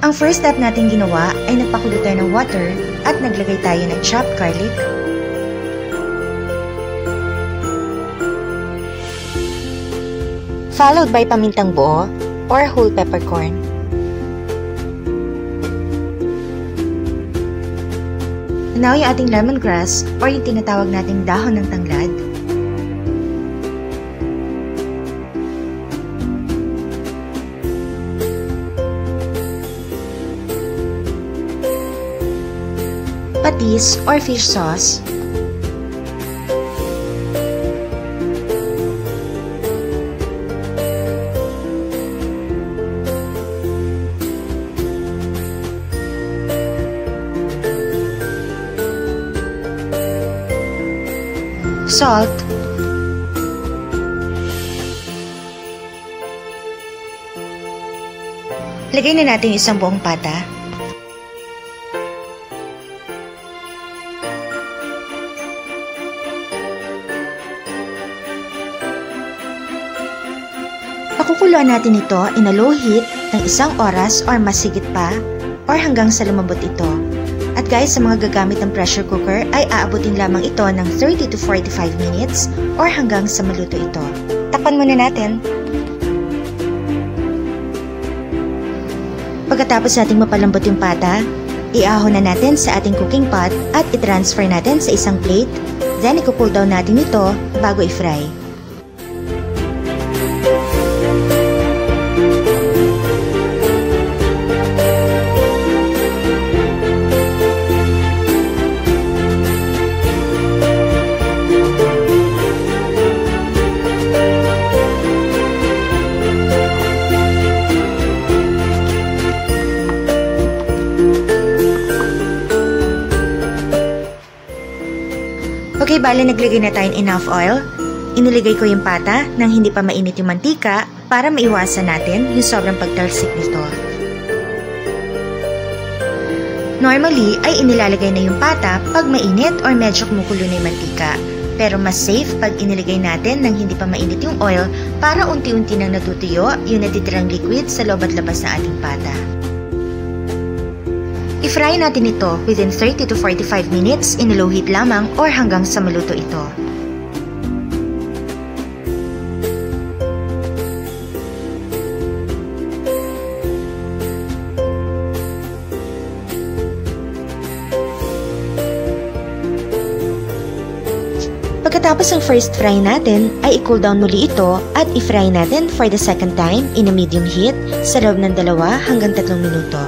Ang first step natin ginawa ay nagpakulo tayo ng water at naglagay tayo ng chopped garlic, followed by pamintang buo or whole peppercorn. Now yung ating lemongrass or yung tinatawag nating dahon ng tanglad. Patis or fish sauce. Salt. Lagay na natin yung isang buong pata. Pakukuluan natin ito in a low heat ng 1 oras or mas higit pa or hanggang sa lumambot ito. At guys, sa mga gagamit ng pressure cooker ay aabutin lamang ito ng 30 to 45 minutes or hanggang sa maluto ito. Takpan muna natin. Pagkatapos nating mapalambot yung pata, iahon na natin sa ating cooking pot at i-transfer natin sa isang plate. Then, i-cool down natin ito bago i-fry. Okay, bale naglagay na tayo ng enough oil. Iniligay ko yung pata nang hindi pa mainit yung mantika para maiwasan natin yung sobrang pagtalsik nito. Normally ay inilalagay na yung pata pag mainit or medyo kumukulo na yung mantika. Pero mas safe pag iniligay natin nang hindi pa mainit yung oil para unti-unti nang natutuyo yung natitirang liquid sa loob at labas ng ating pata. I-fry natin ito within 30 to 45 minutes in low heat lamang or hanggang sa maluto ito. Pagkatapos ng first fry natin, ay i-cool down muli ito at i-fry natin for the second time in a medium heat sa loob ng 2 hanggang 3 minuto.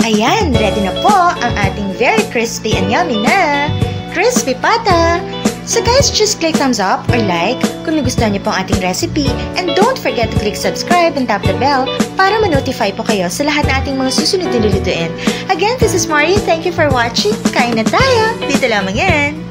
Ayan, ready na po ang ating very crispy and yummy na crispy pata! So guys, just click thumbs up or like kung nagustuhan niyo po ang ating recipe, and don't forget to click subscribe and tap the bell para ma-notify po kayo sa lahat ng ating mga susunod na lulutuin. Again, this is Mari. Thank you for watching. Kain na tayo! Dito lamang yan!